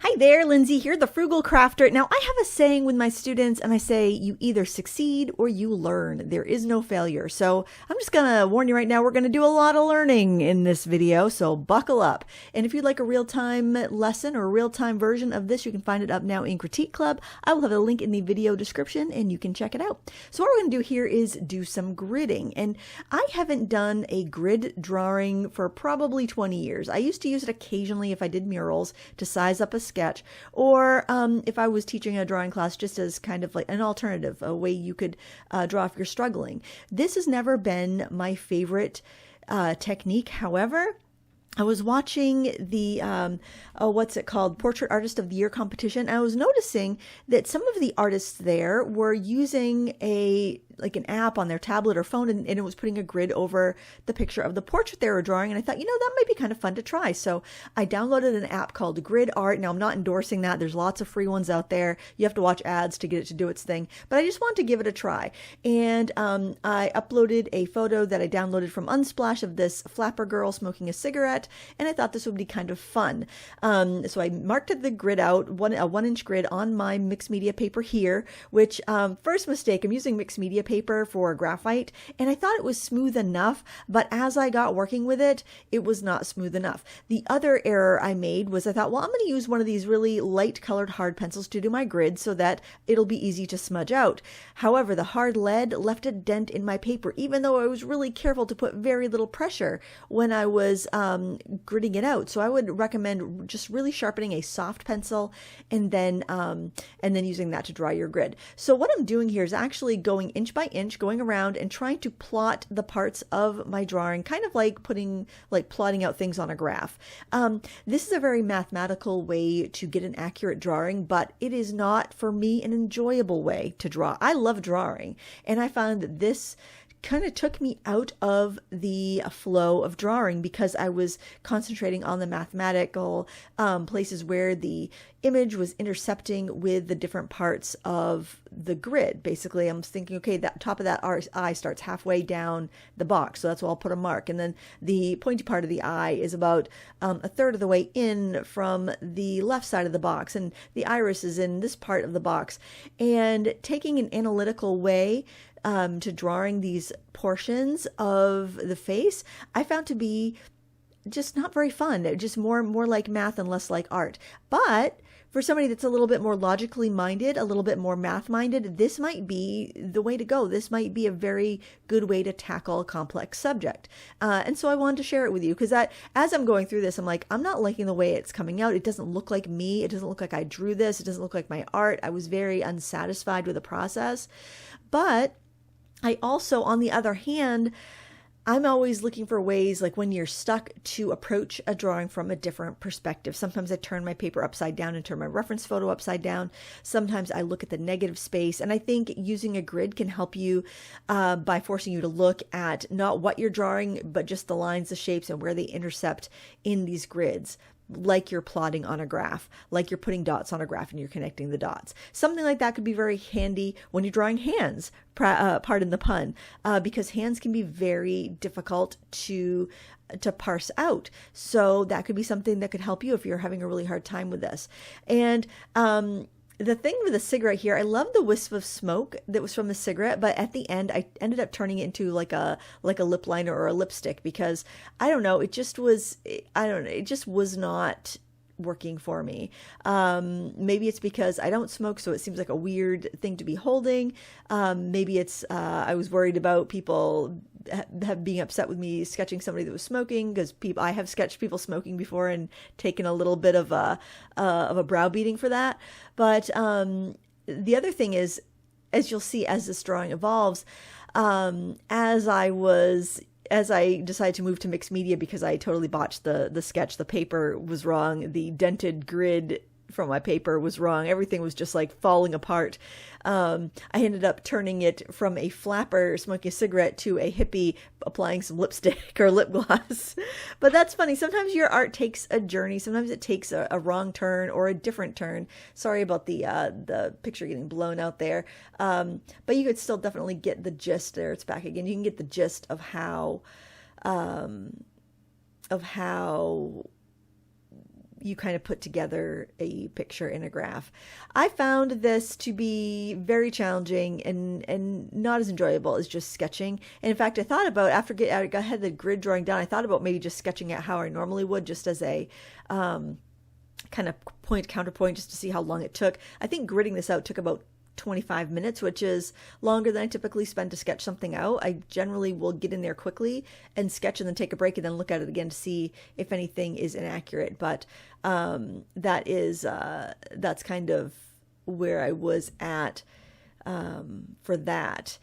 Hi there, Lindsay here, the Frugal Crafter. Now, I have a saying with my students, and I say, you either succeed or you learn. There is no failure. So I'm just going to warn you right now, we're going to do a lot of learning in this video, so buckle up. And if you'd like a real-time lesson or a real-time version of this, you can find it up now in Critique Club. I will have a link in the video description, and you can check it out. So what we're going to do here is do some gridding. And I haven't done a grid drawing for probably 20 years. I used to use it occasionally if I did murals to size up a sketch, or if I was teaching a drawing class just as kind of like an alternative, a way you could draw if you're struggling. This has never been my favorite technique. However, I was watching the, what's it called, Portrait Artist of the Year competition. And I was noticing that some of the artists there were using an app on their tablet or phone, and it was putting a grid over the picture of the portrait they were drawing. And I thought, that might be kind of fun to try. So I downloaded an app called Grid Art. Now, I'm not endorsing that. There's lots of free ones out there. You have to watch ads to get it to do its thing. But I just wanted to give it a try. And I uploaded a photo that I downloaded from Unsplash of this flapper girl smoking a cigarette. And I thought this would be kind of fun. So I marked the grid out, a 1-inch grid on my mixed media paper here, which first mistake, I'm using mixed media paper for graphite, and I thought it was smooth enough, but as I got working with it, it was not smooth enough. The other error I made was I thought, well, I'm going to use one of these really light colored hard pencils to do my grid so that it'll be easy to smudge out. However, the hard lead left a dent in my paper, even though I was really careful to put very little pressure when I was gridding it out. So I would recommend just really sharpening a soft pencil and then using that to draw your grid. So what I'm doing here is actually going inch by inch, going around and trying to plot the parts of my drawing, kind of like plotting out things on a graph. This is a very mathematical way to get an accurate drawing, but it is not, for me, an enjoyable way to draw. I love drawing, and I found that this kind of took me out of the flow of drawing because I was concentrating on the mathematical places where the image was intercepting with the different parts of the grid. Basically, I'm thinking, okay, that top of that eye starts halfway down the box, so that's where I'll put a mark. And then the pointy part of the eye is about a third of the way in from the left side of the box, and the iris is in this part of the box. And taking an analytical way to drawing these portions of the face, I found to be just not very fun. Just more like math and less like art. But for somebody that's a little bit more logically minded, a little bit more math minded, this might be the way to go. This might be a very good way to tackle a complex subject. And so I wanted to share it with you because as I'm going through this, I'm like, I'm not liking the way it's coming out. It doesn't look like me. It doesn't look like I drew this. It doesn't look like my art. I was very unsatisfied with the process. But I also, on the other hand, I'm always looking for ways, like when you're stuck, to approach a drawing from a different perspective. Sometimes I turn my paper upside down and turn my reference photo upside down. Sometimes I look at the negative space. And I think using a grid can help you by forcing you to look at not what you're drawing, but just the lines, the shapes, and where they intercept in these grids. Like you're plotting on a graph, like you're putting dots on a graph and you're connecting the dots. Something like that could be very handy when you're drawing hands, pardon the pun, because hands can be very difficult to parse out. So that could be something that could help you if you're having a really hard time with this. And the thing with the cigarette here, I love the wisp of smoke that was from the cigarette, but at the end, I ended up turning it into like a lip liner or a lipstick because it just was not working for me. Maybe it's because I don't smoke, so it seems like a weird thing to be holding. Maybe it's I was worried about people being upset with me sketching somebody that was smoking, because I have sketched people smoking before and taken a little bit of a browbeating for that. But the other thing is, as you'll see as this drawing evolves, as I decided to move to mixed media because I totally botched the sketch. The paper was wrong. The dented grid from my paper was wrong. Everything was just like falling apart. I ended up turning it from a flapper smoking a cigarette to a hippie applying some lipstick or lip gloss. But that's funny. Sometimes your art takes a journey. Sometimes it takes a wrong turn or a different turn. Sorry about the picture getting blown out there. But you could still definitely get the gist there. It's back again. You can get the gist of how you kind of put together a picture in a graph. I found this to be very challenging and not as enjoyable as just sketching. And in fact, I thought about, after I had the grid drawing down, I thought about maybe just sketching it how I normally would, just as a kind of counterpoint, just to see how long it took. I think gridding this out took about 25 minutes, which is longer than I typically spend to sketch something out. I generally will get in there quickly and sketch and then take a break and then look at it again to see if anything is inaccurate. But that's kind of where I was at for that.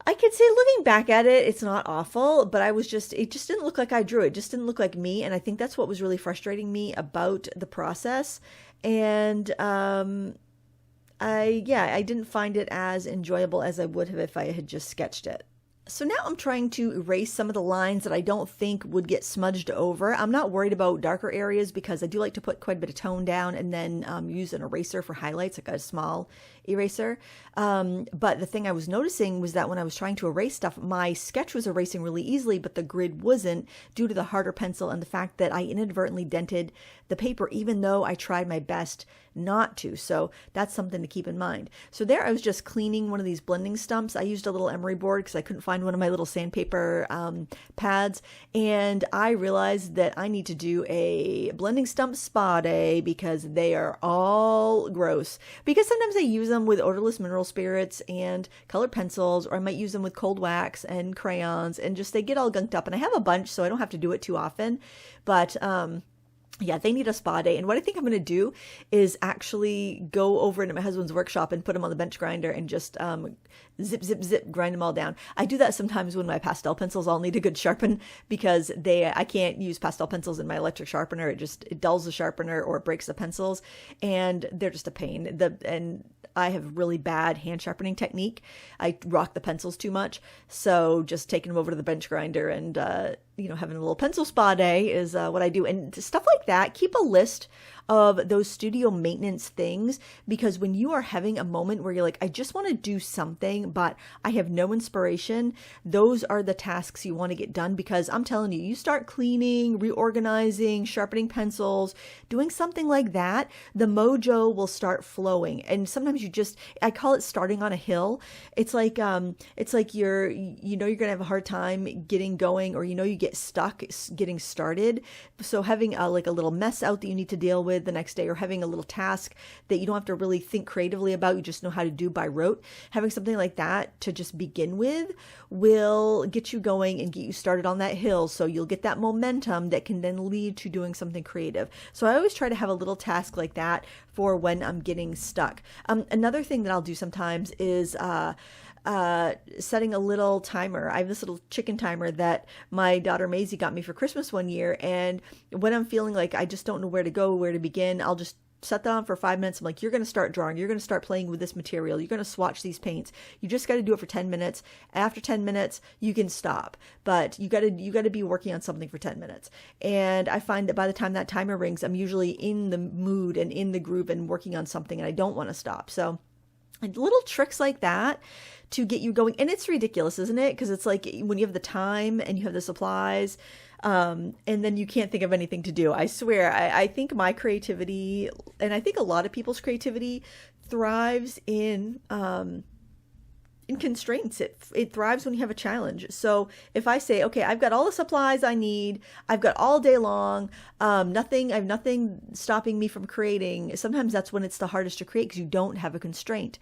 I could say, looking back at it, it's not awful, but it just didn't look like I drew. It just didn't look like me. And I think that's what was really frustrating me about the process. And I didn't find it as enjoyable as I would have if I had just sketched it. So now I'm trying to erase some of the lines that I don't think would get smudged over. I'm not worried about darker areas because I do like to put quite a bit of tone down and then use an eraser for highlights, like a small eraser. But the thing I was noticing was that when I was trying to erase stuff, my sketch was erasing really easily, but the grid wasn't, due to the harder pencil and the fact that I inadvertently dented the paper, even though I tried my best not to. So that's something to keep in mind. So there I was just cleaning one of these blending stumps. I used a little emery board because I couldn't find one of my little sandpaper pads. And I realized that I need to do a blending stump spa day because they are all gross. Because sometimes I use them with odorless mineral spirits and colored pencils, or I might use them with cold wax and crayons, and just they get all gunked up. And I have a bunch, so I don't have to do it too often. But yeah, they need a spa day. And what I think I'm going to do is actually go over into my husband's workshop and put them on the bench grinder and just zip, grind them all down. I do that sometimes when my pastel pencils all need a good sharpen because I can't use pastel pencils in my electric sharpener. It dulls the sharpener or it breaks the pencils, and they're just a pain. And I have really bad hand sharpening technique. I rock the pencils too much. So just taking them over to the bench grinder and, having a little pencil spa day is what I do. And stuff like that, keep a list of those studio maintenance things, because when you are having a moment where you're like, I just want to do something, but I have no inspiration, those are the tasks you want to get done. Because I'm telling you, you start cleaning, reorganizing, sharpening pencils, doing something like that, the mojo will start flowing. And sometimes I call it starting on a hill. It's like you're going to have a hard time getting going, or you get stuck getting started. So having a little mess out that you need to deal with the next day, or having a little task that you don't have to really think creatively about, you just know how to do by rote, having something like that to just begin with will get you going and get you started on that hill. So you'll get that momentum that can then lead to doing something creative. So I always try to have a little task like that for when I'm getting stuck. Another thing that I'll do sometimes is setting a little timer. I have this little chicken timer that my daughter Maisie got me for Christmas one year. And when I'm feeling like I just don't know where to go, where to begin, I'll just set that on for 5 minutes. I'm like, you're going to start drawing. You're going to start playing with this material. You're going to swatch these paints. You just got to do it for 10 minutes. After 10 minutes, you can stop, but you got to be working on something for 10 minutes. And I find that by the time that timer rings, I'm usually in the mood and in the groove and working on something, and I don't want to stop. So little tricks like that to get you going. And it's ridiculous, isn't it? Because it's like when you have the time and you have the supplies, and then you can't think of anything to do. I swear, I think my creativity, and I think a lot of people's creativity, thrives in constraints. It thrives when you have a challenge. So if I say, okay, I've got all the supplies I need, I've got all day long, I have nothing stopping me from creating. Sometimes that's when it's the hardest to create, because you don't have a constraint.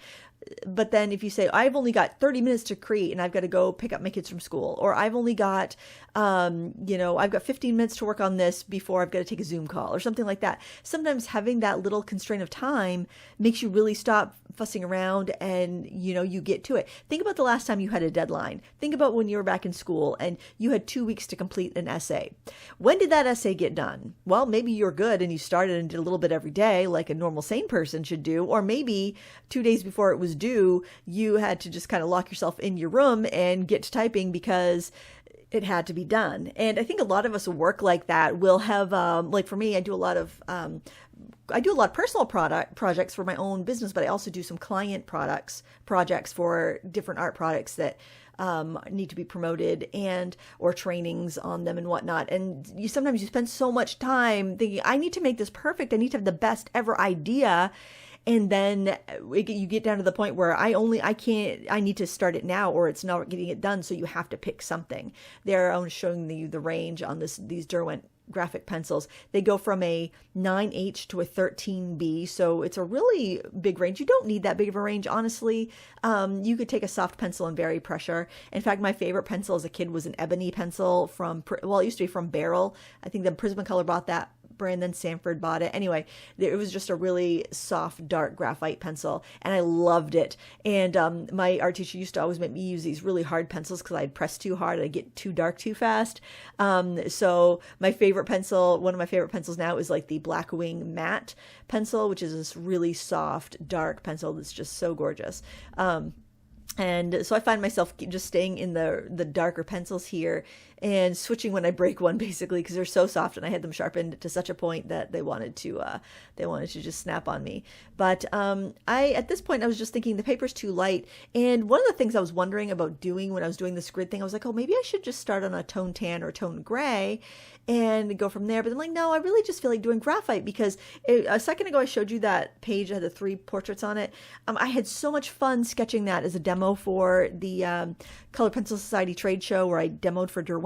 But then if you say, I've only got 30 minutes to create and I've got to go pick up my kids from school, or I've only got, I've got 15 minutes to work on this before I've got to take a Zoom call or something like that. Sometimes having that little constraint of time makes you really stop fussing around and, you get to it. Think about the last time you had a deadline. Think about when you were back in school and you had 2 weeks to complete an essay. When did that essay get done? Well, maybe you're good and you started and did a little bit every day like a normal sane person should do. Or maybe 2 days before it was due, you had to just kind of lock yourself in your room and get to typing because it had to be done. And I think a lot of us work like that. We'll have, like for me, I do a lot of personal projects for my own business, but I also do some client projects for different art products that need to be promoted or trainings on them and whatnot. And sometimes you spend so much time thinking, I need to make this perfect. I need to have the best ever idea. And then you get down to the point where I need to start it now or it's not getting it done. So you have to pick something. They're showing you the range on these Derwent graphic pencils. They go from a 9H to a 13B. So it's a really big range. You don't need that big of a range, honestly. You could take a soft pencil and vary pressure. In fact, my favorite pencil as a kid was an ebony pencil it used to be from Barrel. I think the Prismacolor bought that brand, then Sanford bought it. Anyway, it was just a really soft, dark graphite pencil, and I loved it. And my art teacher used to always make me use these really hard pencils because I'd press too hard, I'd get too dark too fast. So one of my favorite pencils now is like the Blackwing matte pencil, which is this really soft, dark pencil that's just so gorgeous. And so I find myself just staying in the darker pencils here and switching when I break one, basically, because they're so soft, and I had them sharpened to such a point that they wanted to just snap on me. But at this point I was just thinking the paper's too light, and one of the things I was wondering about doing when I was doing this grid thing, I was like, oh, maybe I should just start on a tone tan or tone gray and go from there. But I'm like, no, I really just feel like doing graphite, because a second ago I showed you that page that had the 3 portraits on it. I had so much fun sketching that as a demo for the Color Pencil Society trade show where I demoed for Derwent.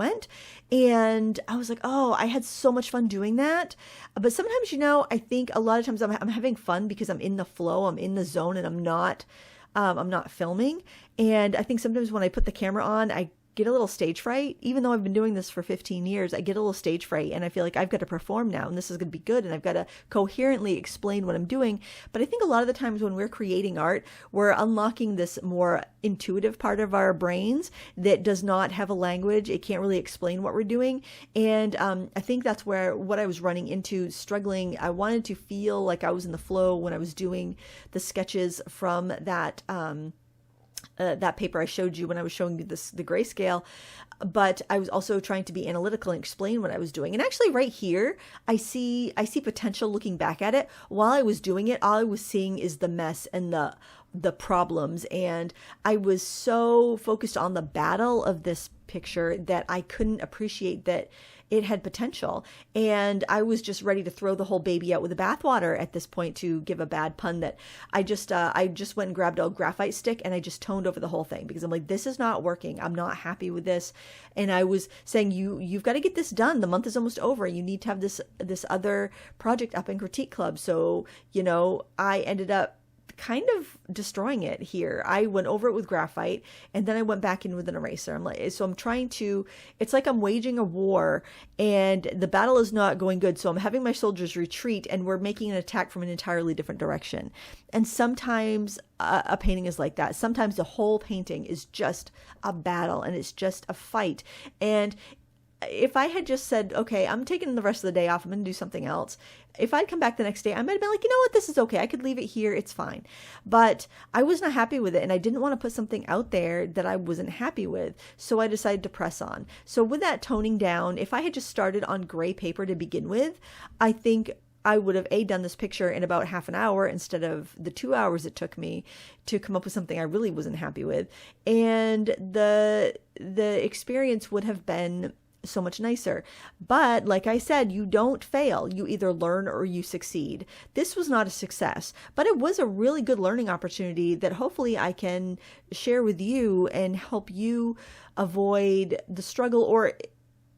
And I was like, oh, I had so much fun doing that. But sometimes, I think a lot of times I'm having fun because I'm in the flow, I'm in the zone, and I'm not filming. And I think sometimes when I put the camera on, I get a little stage fright. Even though I've been doing this for 15 years, I get a little stage fright, and I feel like I've got to perform now, and this is going to be good, and I've got to coherently explain what I'm doing. But I think a lot of the times when we're creating art, we're unlocking this more intuitive part of our brains that does not have a language. It can't really explain what we're doing. And I think that's what I was running into, struggling. I wanted to feel like I was in the flow when I was doing the sketches from that paper I showed you when I was showing you the grayscale, but I was also trying to be analytical and explain what I was doing. And actually right here, I see potential looking back at it. While I was doing it, all I was seeing is the mess and the problems. And I was so focused on the battle of this picture that I couldn't appreciate that it had potential. And I was just ready to throw the whole baby out with the bathwater at this point, to give a bad pun, that I just went and grabbed a graphite stick and I just toned over the whole thing, because I'm like, this is not working. I'm not happy with this. And I was saying, you've got to get this done. The month is almost over. You need to have this other project up in Critique Club. So, I ended up kind of destroying it here. I went over it with graphite, and then I went back in with an eraser. It's like I'm waging a war, and the battle is not going good. So I'm having my soldiers retreat, and we're making an attack from an entirely different direction. And sometimes a painting is like that. Sometimes the whole painting is just a battle, and it's just a fight. And if I had just said, okay, I'm taking the rest of the day off, I'm going to do something else, if I'd come back the next day, I might have been like, you know what, this is okay. I could leave it here. It's fine. But I was not happy with it, and I didn't want to put something out there that I wasn't happy with. So I decided to press on. So with that toning down, if I had just started on gray paper to begin with, I think I would have done this picture in about half an hour instead of the 2 hours it took me to come up with something I really wasn't happy with. And the experience would have been so much nicer. But like I said, you don't fail. You either learn or you succeed. This was not a success, but it was a really good learning opportunity that hopefully I can share with you and help you avoid the struggle,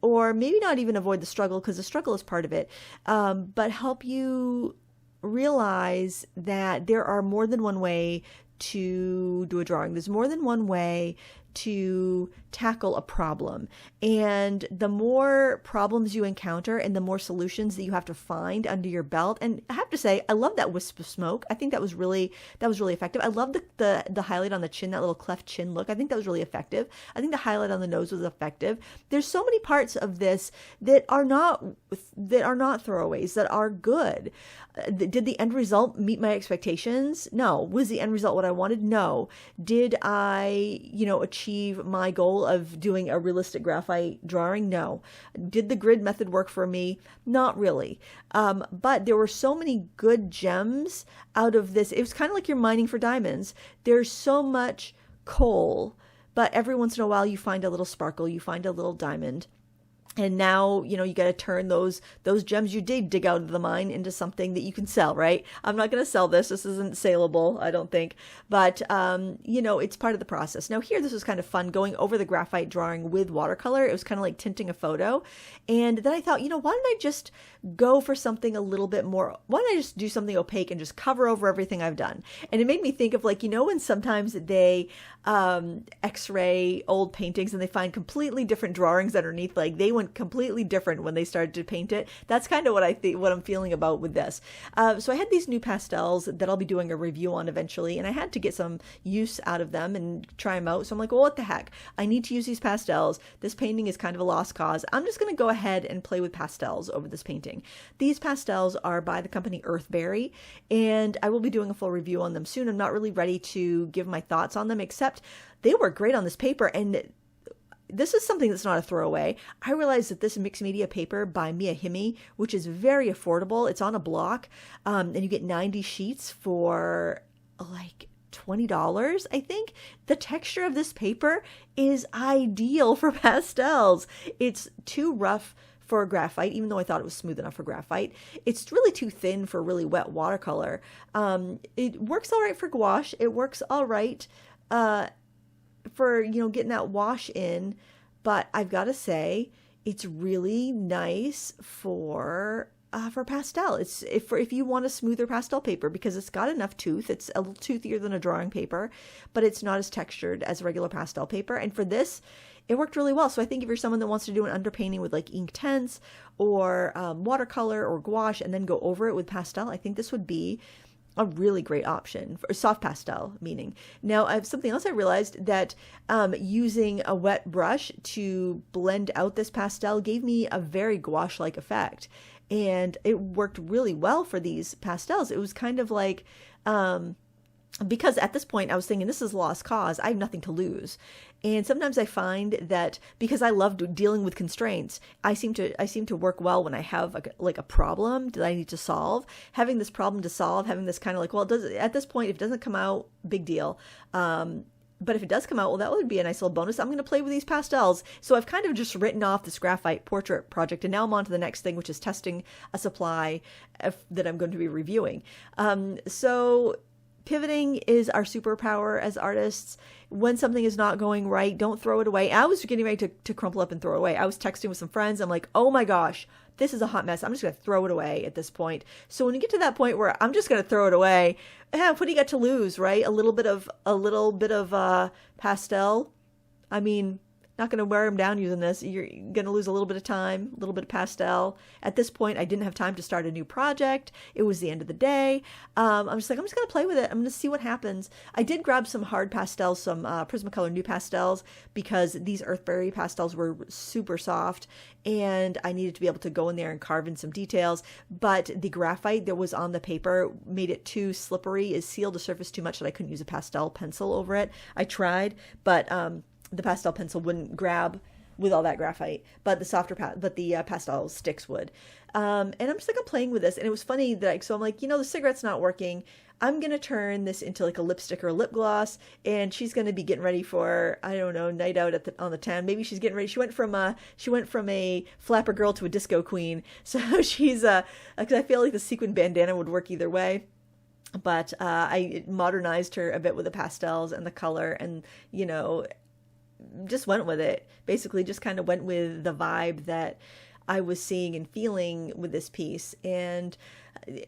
or maybe not even avoid the struggle, because the struggle is part of it, but help you realize that there are more than one way to do a drawing. There's more than one way to tackle a problem. And the more problems you encounter and the more solutions that you have to find under your belt. And I have to say, I love that wisp of smoke. I think that was really effective. I love the highlight on the chin, that little cleft chin look. I think that was really effective. I think the highlight on the nose was effective. There's so many parts of this that are not throwaways, that are good. Did the end result meet my expectations? No. Was the end result what I wanted? No. Did I, achieve my goal of doing a realistic graphite drawing? No. Did the grid method work for me? Not really. But there were so many good gems out of this. It was kind of like you're mining for diamonds. There's so much coal but every once in a while you find a little sparkle, you find a little diamond. And now, you got to turn those gems you did dig out of the mine into something that you can sell, right? I'm not going to sell this. This isn't saleable, I don't think. But, it's part of the process. Now here, this was kind of fun going over the graphite drawing with watercolor. It was kind of like tinting a photo. And then I thought, why don't I just go for something a little bit more? Why don't I just do something opaque and just cover over everything I've done? And it made me think of when sometimes they x-ray old paintings and they find completely different drawings underneath, like they went completely different when they started to paint it. That's kind of what I'm feeling about with this. So I had these new pastels that I'll be doing a review on eventually, and I had to get some use out of them and try them out. So I'm like, well, what the heck? I need to use these pastels. This painting is kind of a lost cause. I'm just going to go ahead and play with pastels over this painting. These pastels are by the company Earthberry, and I will be doing a full review on them soon. I'm not really ready to give my thoughts on them, except they work great on this paper. And this is something that's not a throwaway. I realized that this mixed media paper by Mia Himi, which is very affordable, it's on a block, and you get 90 sheets for like $20, I think. The texture of this paper is ideal for pastels. It's too rough for graphite, even though I thought it was smooth enough for graphite. It's really too thin for really wet watercolor. It works all right for gouache. It works all right for getting that wash in, but I've got to say it's really nice for pastel. It's if you want a smoother pastel paper, because it's got enough tooth. It's a little toothier than a drawing paper, but it's not as textured as regular pastel paper. And for this, it worked really well. So I think if you're someone that wants to do an underpainting with like ink tints or watercolor or gouache and then go over it with pastel, I think this would be a really great option for soft pastel, meaning. Now, I have something else I realized, that using a wet brush to blend out this pastel gave me a very gouache-like effect. And it worked really well for these pastels. It was kind of like, because at this point I was thinking, this is lost cause. I have nothing to lose. And sometimes I find that because I love dealing with constraints, I seem to work well when I have a problem that I need to solve. Having this problem to solve, having this kind of like, well, at this point, if it doesn't come out, big deal. But if it does come out, well, that would be a nice little bonus. I'm going to play with these pastels. So I've kind of just written off this graphite portrait project, and now I'm on to the next thing, which is testing a supply that I'm going to be reviewing. So pivoting is our superpower as artists. When something is not going right, don't throw it away. I was getting ready to crumple up and throw it away. I was texting with some friends. I'm like, oh my gosh, this is a hot mess. I'm just going to throw it away at this point. So when you get to that point where I'm just going to throw it away, what do you got to lose, right? A little bit of pastel. I mean, not going to wear them down using this. You're going to lose a little bit of time, a little bit of pastel. At this point, I didn't have time to start a new project. It was the end of the day. I'm just going to play with it. I'm going to see what happens. I did grab some hard pastels, some Prismacolor new pastels, because these Earthberry pastels were super soft, and I needed to be able to go in there and carve in some details. But the graphite that was on the paper made it too slippery. It sealed the surface too much that I couldn't use a pastel pencil over it. I tried, but the pastel pencil wouldn't grab with all that graphite, but the pastel sticks would. And I'm just I'm playing with this, and it was funny that I'm like, the cigarette's not working. I'm going to turn this into like a lipstick or a lip gloss, and she's going to be getting ready for, I don't know, night out on the town. Maybe she's getting ready. She went from a flapper girl to a disco queen. So she's, because I feel like the sequin bandana would work either way. But I modernized her a bit with the pastels and the color, and, just went with it. Basically just kind of went with the vibe that I was seeing and feeling with this piece. And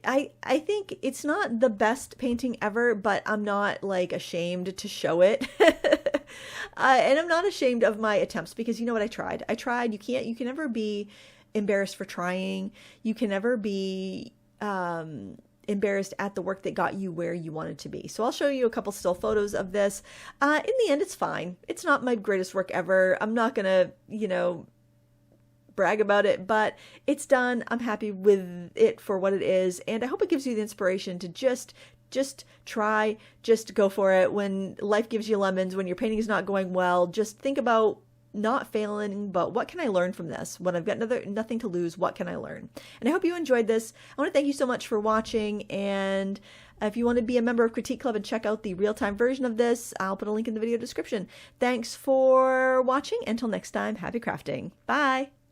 I think it's not the best painting ever, but I'm not like ashamed to show it. And I'm not ashamed of my attempts, because you know what, I tried. You can never be embarrassed for trying. You can never be embarrassed at the work that got you where you wanted to be. So I'll show you a couple still photos of this. In the end, it's fine. It's not my greatest work ever. I'm not gonna, brag about it, but it's done. I'm happy with it for what it is, and I hope it gives you the inspiration to just try, just go for it. When life gives you lemons, when your painting is not going well, just think about not failing, but what can I learn from this? When I've got nothing to lose, what can I learn? And I hope you enjoyed this. I want to thank you so much for watching, and if you want to be a member of Critique Club and check out the real-time version of this, I'll put a link in the video description. Thanks for watching. Until next time, happy crafting. Bye!